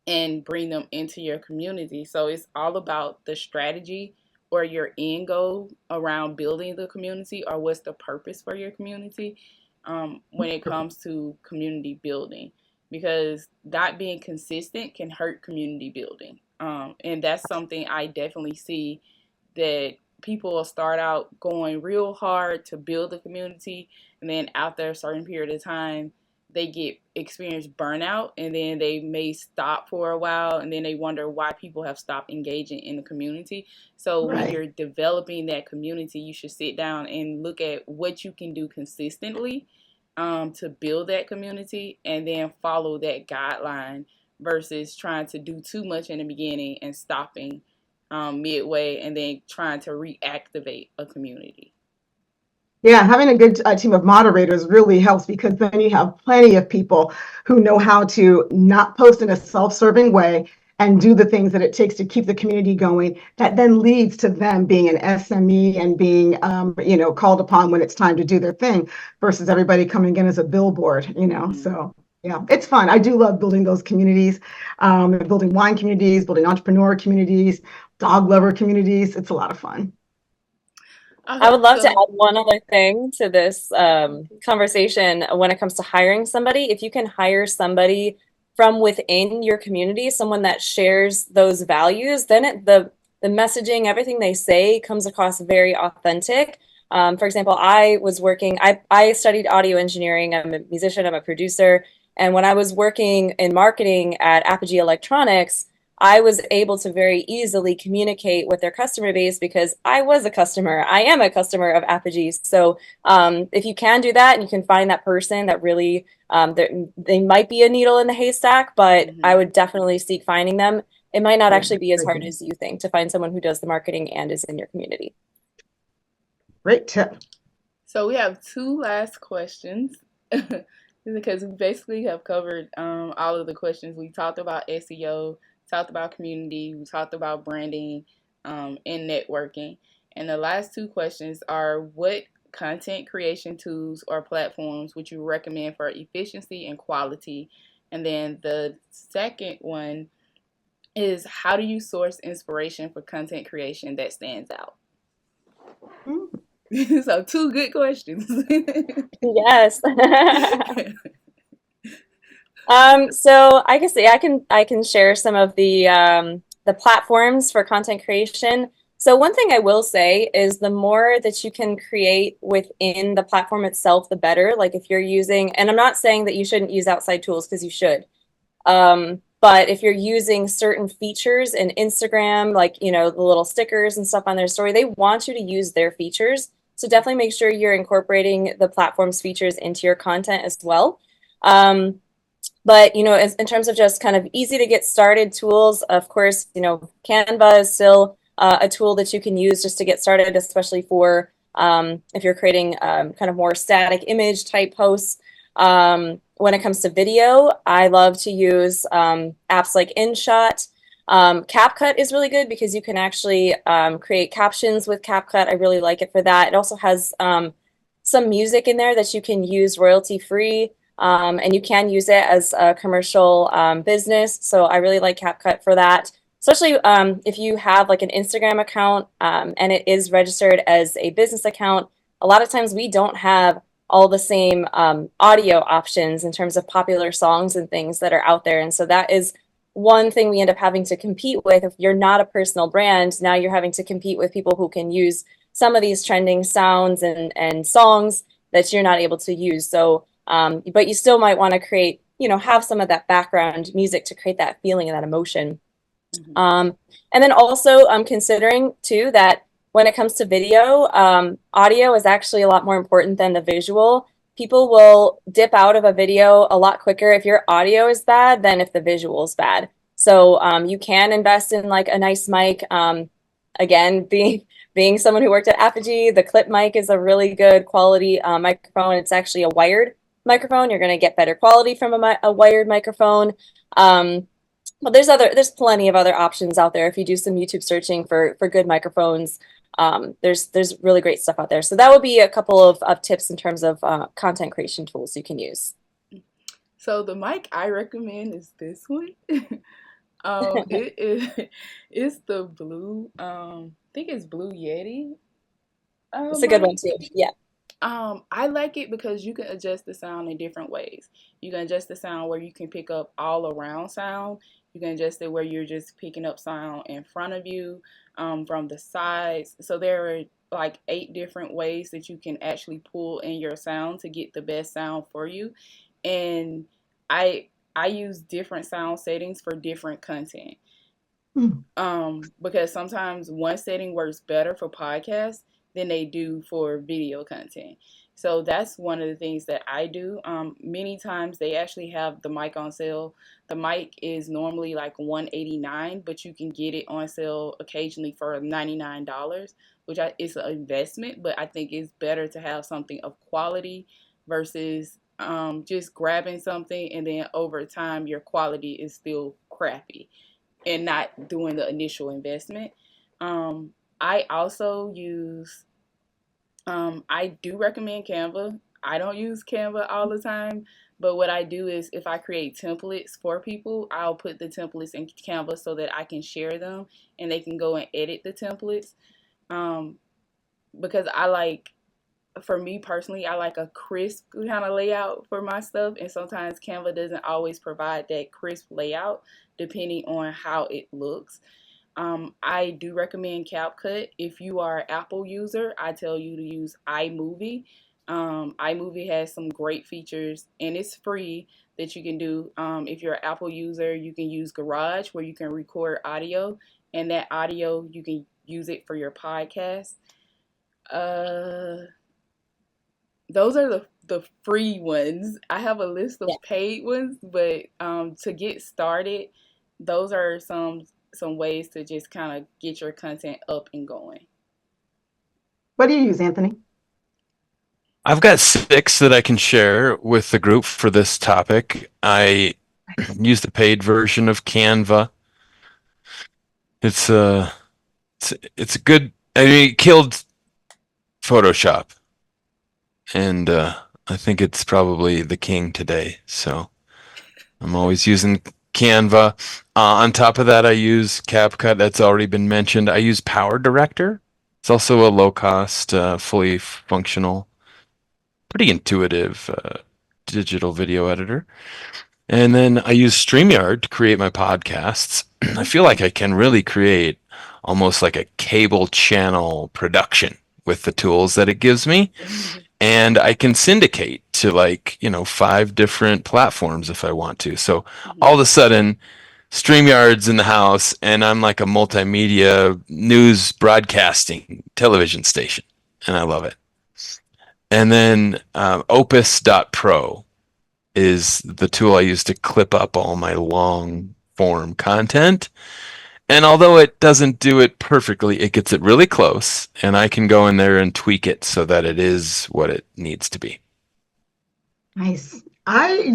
and bring them into your community. So it's all about the strategy or your end goal around building the community, or what's the purpose for your community when it comes to community building, because not being consistent can hurt community building. And that's something I definitely see, that people will start out going real hard to build a community, and then after a certain period of time they experience burnout, and then they may stop for a while, and then they wonder why people have stopped engaging in the community. So when Right. you're developing that community, you should sit down and look at what you can do consistently to build that community, and then follow that guideline versus trying to do too much in the beginning and stopping midway and then trying to reactivate a community. Yeah, having a good team of moderators really helps, because then you have plenty of people who know how to not post in a self-serving way and do the things that it takes to keep the community going. That then leads to them being an SME and being, called upon when it's time to do their thing, versus everybody coming in as a billboard. So yeah, it's fun. I do love building those communities, building wine communities, building entrepreneur communities, dog lover communities. It's a lot of fun. I Okay, would love to add so one other thing to this conversation when it comes to hiring somebody. If you can hire somebody from within your community, someone that shares those values, then the messaging, everything they say comes across very authentic. For example, I studied audio engineering. I'm a musician, I'm a producer. And when I was working in marketing at Apogee Electronics, I was able to very easily communicate with their customer base because I was a customer. I am a customer of Apogee. So if you can do that and you can find that person that really, they might be a needle in the haystack, but I would definitely seek finding them. It might not actually be as hard as you think to find someone who does the marketing and is in your community. Great tip. So we have two last questions because we basically have covered all of the questions. We talked about SEO, talked about community, we talked about branding and networking. And the last two questions are, what content creation tools or platforms would you recommend for efficiency and quality? And then the second one is, how do you source inspiration for content creation that stands out? So two good questions. Yes. So I guess I can share some of the platforms for content creation. So one thing I will say is the more that you can create within the platform itself, the better. Like if you're using, and I'm not saying that you shouldn't use outside tools because you should. But if you're using certain features in Instagram, like, you know, the little stickers and stuff on their story, they want you to use their features. So definitely make sure you're incorporating the platform's features into your content as well. But, you know, in terms of just kind of easy to get started tools, of course, you know, Canva is still a tool that you can use just to get started, especially for if you're creating kind of more static image type posts. When it comes to video, I love to use apps like InShot. CapCut is really good because you can actually create captions with CapCut. I really like it for that. It also has some music in there that you can use royalty free. And you can use it as a commercial business. So I really like CapCut for that, especially if you have like an Instagram account and it is registered as a business account. A lot of times we don't have all the same audio options in terms of popular songs and things that are out there. And so that is one thing we end up having to compete with. If you're not a personal brand, now you're having to compete with people who can use some of these trending sounds and songs that you're not able to use. So but you still might want to create, you know, have some of that background music to create that feeling and that emotion. And then also considering too that when it comes to video, audio is actually a lot more important than the visual. People will dip out of a video a lot quicker if your audio is bad than if the visual is bad. So you can invest in like a nice mic. Again, being someone who worked at Apogee, the clip mic is a really good quality microphone. It's actually a wired microphone. You're going to get better quality from a wired microphone. But there's plenty of other options out there. If you do some YouTube searching for good microphones, there's really great stuff out there. So that would be a couple of tips in terms of content creation tools you can use. So the mic I recommend is this one. It's the blue. I think it's Blue Yeti. It's a good one too. Yeah. I like it because you can adjust the sound in different ways. You can adjust the sound where you can pick up all around sound. You can adjust it where you're just picking up sound in front of you, from the sides. So there are like 8 different ways that you can actually pull in your sound to get the best sound for you. And I use different sound settings for different content. Because sometimes one setting works better for podcasts than they do for video content. So that's one of the things that I do. Many times they actually have the mic on sale. The mic is normally like $189, but you can get it on sale occasionally for $99, which is an investment, but I think it's better to have something of quality versus just grabbing something and then over time your quality is still crappy and not doing the initial investment. I also use, I do recommend Canva. I don't use Canva all the time, but what I do is if I create templates for people, I'll put the templates in Canva so that I can share them and they can go and edit the templates. Because I like for me personally, I like a crisp kind of layout for my stuff, and sometimes Canva doesn't always provide that crisp layout depending on how it looks. I do recommend CapCut. If you are an Apple user, I tell you to use iMovie. iMovie has some great features, and it's free that you can do. If you're an Apple user, you can use Garage where you can record audio, and that audio you can use it for your podcast. Uh, those are the free ones. I have a list of paid ones, but to get started, those are some ways to just kind of get your content up and going. What do you use, Anthony? I've got 6 that I can share with the group for this topic. I use the paid version of Canva. It's a good. I mean, it killed Photoshop, and I think it's probably the king today. So I'm always using Canva. On top of that, I use CapCut. That's already been mentioned. I use Power Director. It's also a low-cost, fully functional, pretty intuitive digital video editor. And then I use StreamYard to create my podcasts. I feel like I can really create almost like a cable channel production with the tools that it gives me. And I can syndicate to 5 different platforms if I want to. So all of a sudden, StreamYard's in the house, and I'm like a multimedia news broadcasting television station, and I love it. And then Opus.pro is the tool I use to clip up all my long form content. And although it doesn't do it perfectly, it gets it really close, and I can go in there and tweak it so that it is what it needs to be. Nice. I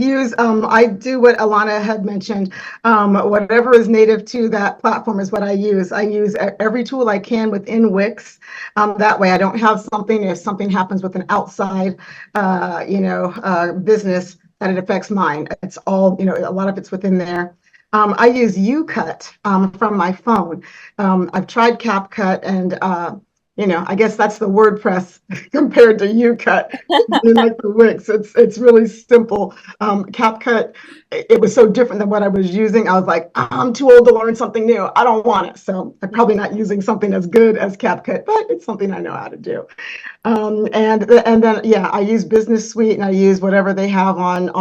do what Alana had mentioned. Whatever is native to that platform is what I use. I use every tool I can within Wix. That way I don't have something, if something happens with an outside, business, that it affects mine. It's all, a lot of it's within there. I use Ucut from my phone. I've tried CapCut, and I guess that's the WordPress compared to Ucut. Like the Wix, it's really simple. CapCut, it was so different than what I was using. I was like, I'm too old to learn something new. I don't want it. So I'm probably not using something as good as CapCut, but it's something I know how to do. And then I use Business Suite, and I use whatever they have on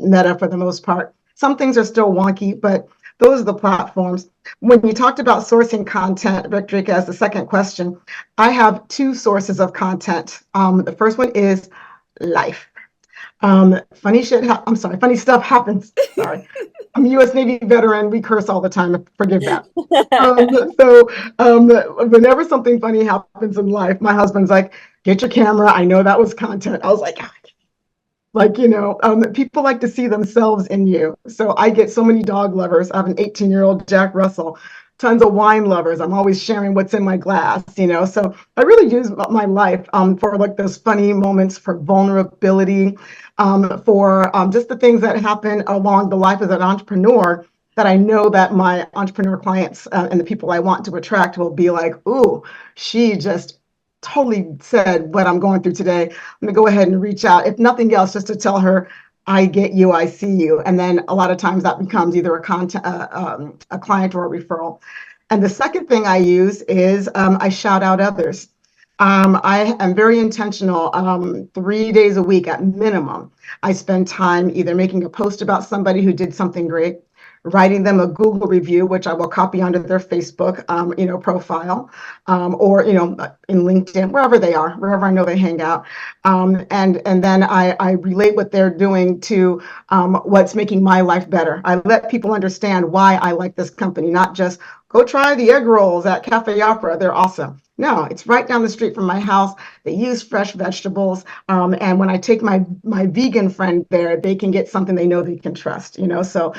Meta for the most part. Some things are still wonky, but those are the platforms. When you talked about sourcing content, Rickdrieka, as the second question, I have 2 sources of content. The first one is life. Funny stuff happens. Sorry. I'm a U.S. Navy veteran. We curse all the time. Forgive that. Whenever something funny happens in life, my husband's like, get your camera. I know that was content. I was like, people like to see themselves in you. So I get so many dog lovers. I have an 18-year-old Jack Russell, tons of wine lovers. I'm always sharing what's in my glass, So I really use my life for those funny moments, for vulnerability, for just the things that happen along the life as an entrepreneur, that I know that my entrepreneur clients and the people I want to attract will be like, ooh, she just totally said what I'm going through today. Let me go ahead and reach out, if nothing else, just to tell her, I get you, I see you. And then a lot of times that becomes either a client or a referral. And the second thing I use is I shout out others. I am very intentional. 3 days a week at minimum, I spend time either making a post about somebody who did something great, writing them a Google review, which I will copy onto their Facebook, profile, or, in LinkedIn, wherever I know they hang out. And then I relate what they're doing to what's making my life better. I let people understand why I like this company, not just go try the egg rolls at Cafe Opera. They're awesome. No, it's right down the street from my house. They use fresh vegetables. And when I take my vegan friend there, they can get something they know they can trust, So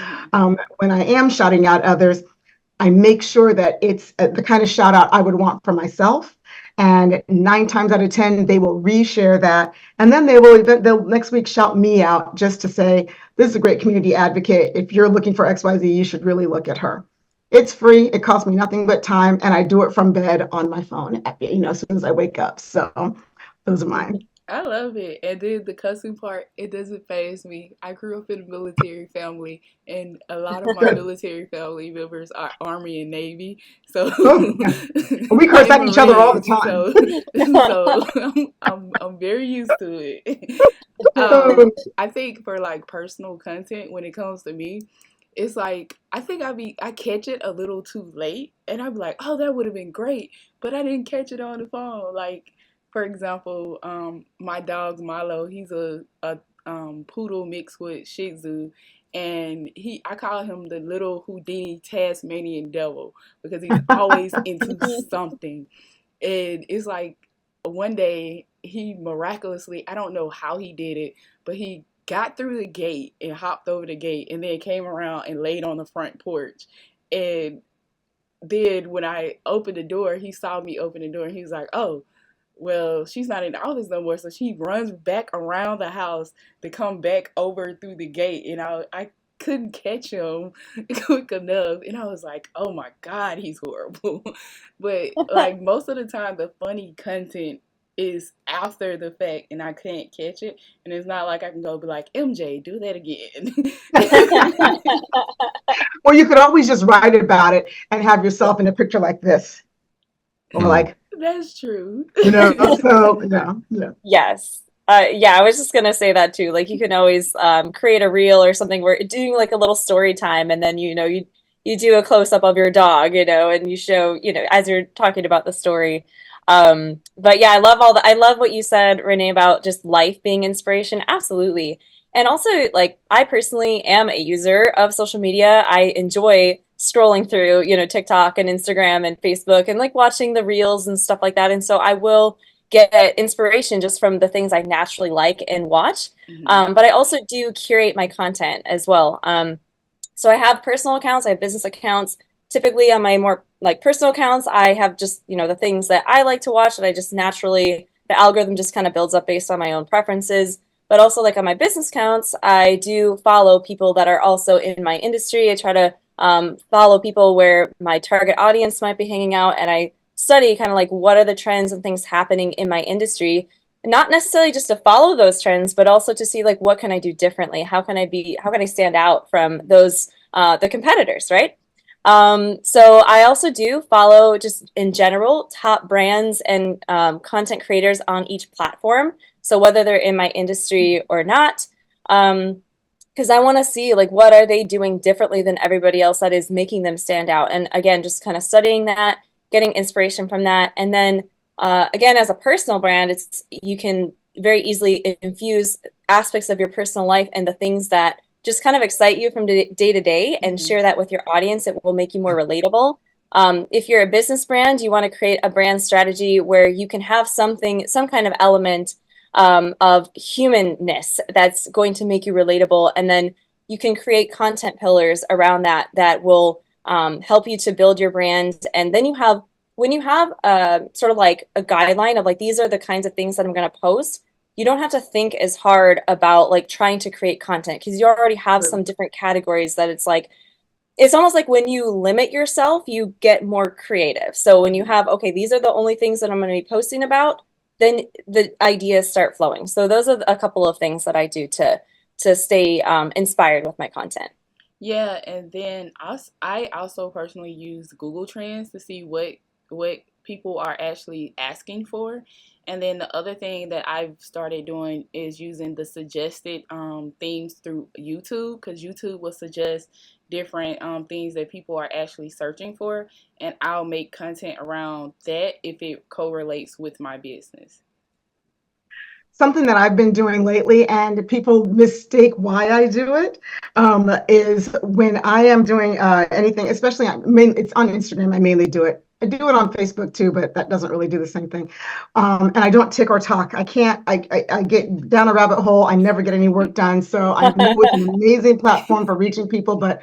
when I am shouting out others, I make sure that it's the kind of shout out I would want for myself. And 9 times out of 10, they will reshare that. And then they'll next week shout me out just to say, this is a great community advocate. If you're looking for XYZ, you should really look at her. It's free. It costs me nothing but time. And I do it from bed on my phone, as soon as I wake up. So those are mine. I love it. And then the cussing part, it doesn't faze me. I grew up in a military family, and a lot of my Good. military family members are Army and Navy, so Oh, yeah. We curse and at each other all the Marines. time. So I'm very used to it. Oh, I think for like personal content, when it comes to me, it's like I think I catch it a little too late, and I'd be like, oh, that would have been great, but I didn't catch it on the phone. Like, for example, my dog Milo, he's a poodle mixed with Shih Tzu, and I call him the little Houdini Tasmanian devil because he's always into something. And it's like one day he miraculously, I don't know how he did it, but he got through the gate and hopped over the gate and then came around and laid on the front porch. And then when I opened the door, he saw me open the door and he was like, oh, well, she's not in the office no more. So she runs back around the house to come back over through the gate. And I couldn't catch him quick enough. And I was like, oh my God, he's horrible. But like most of the time, the funny content is after the fact and I can't catch it. And it's not like I can go be like, MJ, do that again. or you could always just write about it and have yourself in a picture like this, or like, That's true. so yeah, yeah. Yes. Yeah, I was just gonna say that too. Like you can always create a reel or something where doing like a little story time, and then you do a close up of your dog, and you show, as you're talking about the story. But yeah, I love what you said, Renee, about just life being inspiration. Absolutely. And also, like, I personally am a user of social media. I enjoy scrolling through, TikTok and Instagram and Facebook and like watching the reels and stuff like that. And so I will get inspiration just from the things I naturally like and watch. Mhm. But I also do curate my content as well. So I have personal accounts, I have business accounts. Typically on my more like personal accounts, I have just, the things that I like to watch that I just naturally, the algorithm just kind of builds up based on my own preferences. But also like on my business accounts, I do follow people that are also in my industry. I try to follow people where my target audience might be hanging out, and I study kind of like what are the trends and things happening in my industry, not necessarily just to follow those trends, but also to see like what can I do differently, how can I stand out from those the competitors, right? So I also do follow just in general top brands and content creators on each platform, so whether they're in my industry or not, because I want to see like what are they doing differently than everybody else that is making them stand out. And again, just kind of studying that, getting inspiration from that. And then again, as a personal brand, you can very easily infuse aspects of your personal life and the things that just kind of excite you from day to day and Mhm. share that with your audience. It will make you more relatable. If you're a business brand, you want to create a brand strategy where you can have some kind of element of humanness that's going to make you relatable. And then you can create content pillars around that will help you to build your brand. And then when you have sort of like a guideline of like, these are the kinds of things that I'm going to post, you don't have to think as hard about like trying to create content because you already have some different categories that it's almost like when you limit yourself, you get more creative. So when you have, okay, these are the only things that I'm going to be posting about, then the ideas start flowing. So those are a couple of things that I do to stay inspired with my content. Yeah, and then I also personally use Google Trends to see what people are actually asking for. And then the other thing that I've started doing is using the suggested themes through YouTube, because YouTube will suggest different things that people are actually searching for, and I'll make content around that if it correlates with my business. Something that I've been doing lately, and people mistake why I do it, is when I am doing anything, especially it's on Instagram, I mainly do it. I do it on Facebook too, but that doesn't really do the same thing. And I don't tick or talk. I can't, I get down a rabbit hole. I never get any work done. So I know it's an amazing platform for reaching people, but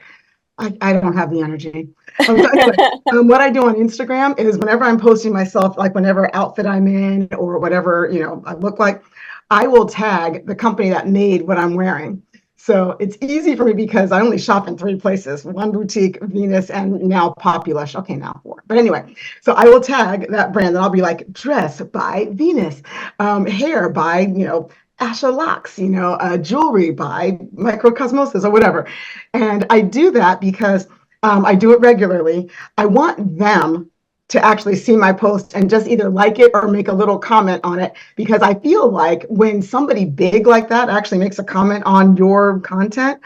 I don't have the energy. So anyway, what I do on Instagram is whenever I'm posting myself, like whenever outfit I'm in or whatever, I look like, I will tag the company that made what I'm wearing. So it's easy for me because I only shop in 3 places: one boutique, Venus, and now Populish. Okay, now 4. But anyway, so I will tag that brand and I'll be like, dress by Venus, hair by, Asha Locks, jewelry by Microcosmosis or whatever. And I do that because I do it regularly. I want them to actually see my post and just either like it or make a little comment on it, because I feel like when somebody big like that actually makes a comment on your content,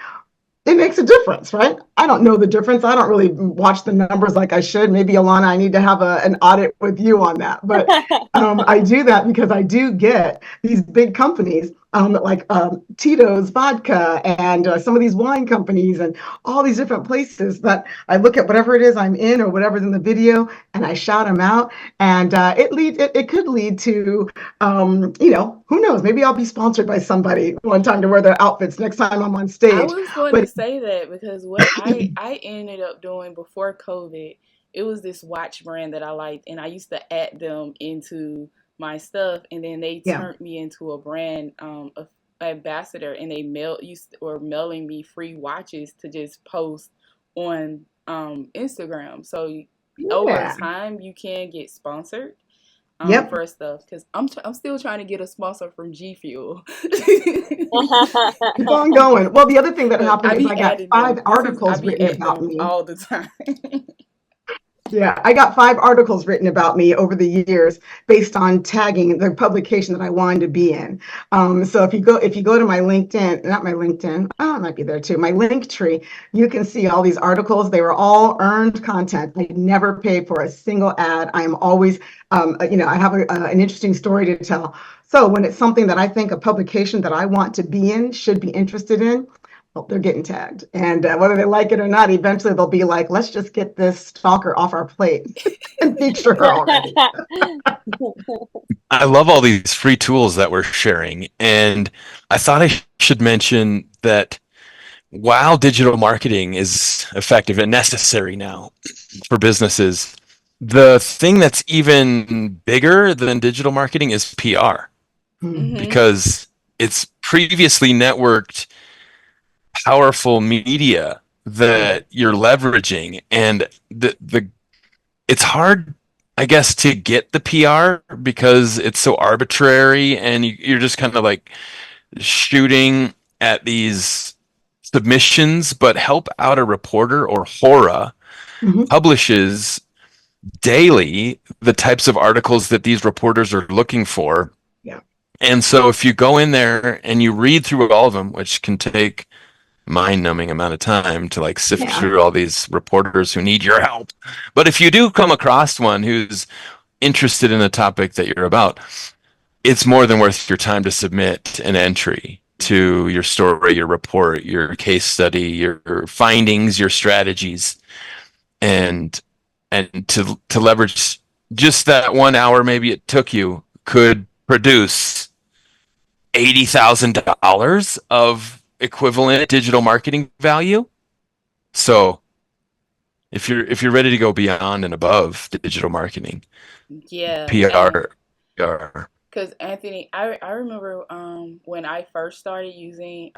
it makes a difference, right? I don't know the difference. I don't really watch the numbers like I should. Maybe, Alana, I need to have an audit with you on that. But I do that because I do get these big companies like Tito's Vodka and some of these wine companies and all these different places that I look at whatever it is I'm in or whatever's in the video and I shout them out. And it could lead to, who knows? Maybe I'll be sponsored by somebody one time to wear their outfits next time I'm on stage. I was going to say that because what I ended up doing before COVID, it was this watch brand that I liked, and I used to add them into my stuff, and then they turned me into a brand ambassador, and they were mailing me free watches to just post on Instagram. So over time, you can get sponsored. For stuff, because I'm still trying to get a sponsor from G Fuel. Keep on going. Well, the other thing that happened is I got 5 articles written about me all the time. Yeah, I got 5 articles written about me over the years based on tagging the publication that I wanted to be in. So if you go to my LinkedIn, not my LinkedIn, it might be there too, my Linktree, you can see all these articles. They were all earned content. I never paid for a single ad. I am always, I have an interesting story to tell. So when it's something that I think a publication that I want to be in should be interested in, they're getting tagged. And whether they like it or not, eventually they'll be like, let's just get this stalker off our plate and feature her already. I love all these free tools that we're sharing. And I thought I should mention that while digital marketing is effective and necessary now for businesses, the thing that's even bigger than digital marketing is PR, because it's previously networked powerful media that you're leveraging, and it's hard, I guess, to get the PR because it's so arbitrary and you're just kind of like shooting at these submissions. But Help Out a Reporter, or Hora, publishes daily the types of articles that these reporters are looking for. And so if you go in there and you read through all of them, which can take mind-numbing amount of time to like sift through all these reporters who need your help. But if you do come across one who's interested in the topic that you're about, it's more than worth your time to submit an entry to your story, your report, your case study, your findings, your strategies, and to leverage just that 1 hour maybe it took you could produce $80,000 of equivalent digital marketing value. So if you're ready to go beyond and above digital marketing, PR. Because Anthony, I remember when I first started using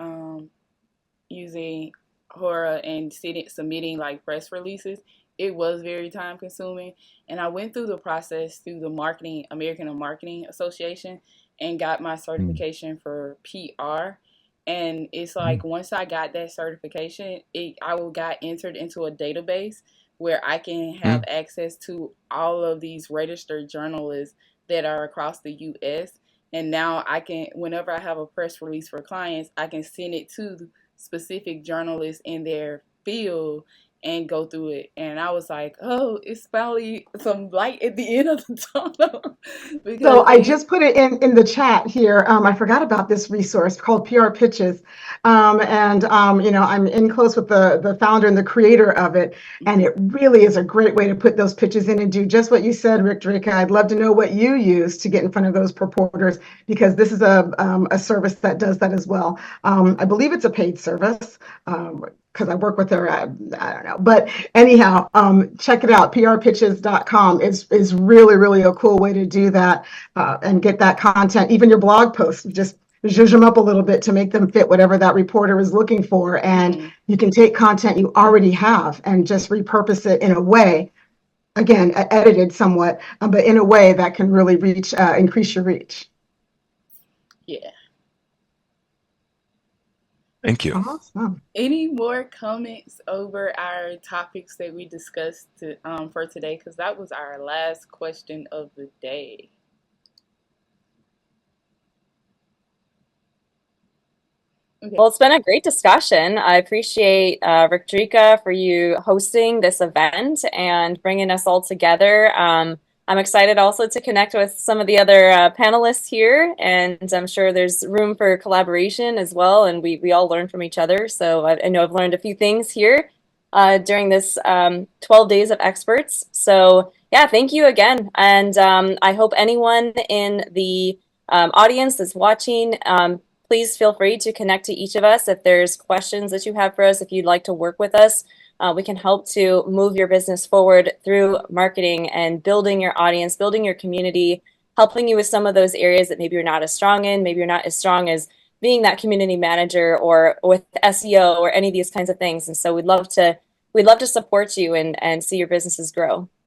Hora and submitting like press releases, it was very time consuming, and I went through the process through the American Marketing Association and got my certification for PR. And it's like once I got that certification, I got entered into a database where I can have access to all of these registered journalists that are across the U.S. And now I can, whenever I have a press release for clients, I can send it to specific journalists in their field and go through it. And I was like, oh, it's finally some light at the end of the tunnel. So I just put it in the chat here. I forgot about this resource called PR Pitches. I'm in close with the founder and the creator of it. And it really is a great way to put those pitches in and do just what you said, Rickdrieka. I'd love to know what you use to get in front of those reporters, because this is a service that does that as well. I believe it's a paid service. Because I work with her, I don't know. But anyhow, check it out. prpitches.com is really, really a cool way to do that and get that content. Even your blog posts, just zhuzh them up a little bit to make them fit whatever that reporter is looking for. And you can take content you already have and just repurpose it in a way, again, edited somewhat, but in a way that can really reach, increase your reach. Yeah. Thank you. Awesome. Any more comments over our topics that we discussed for today? Because that was our last question of the day. Okay. Well, it's been a great discussion. I appreciate Rickdrieka for you hosting this event and bringing us all together. I'm excited also to connect with some of the other panelists here, and I'm sure there's room for collaboration as well, and we all learn from each other. So I know I've learned a few things here during this 12 days of experts. So yeah, thank you again. And I hope anyone in the audience that's watching, please feel free to connect to each of us if there's questions that you have for us, if you'd like to work with us. We can help to move your business forward through marketing and building your audience, building your community, helping you with some of those areas that maybe you're not as strong in, maybe you're not as strong as being that community manager or with SEO or any of these kinds of things. And so we'd love to support you and see your businesses grow.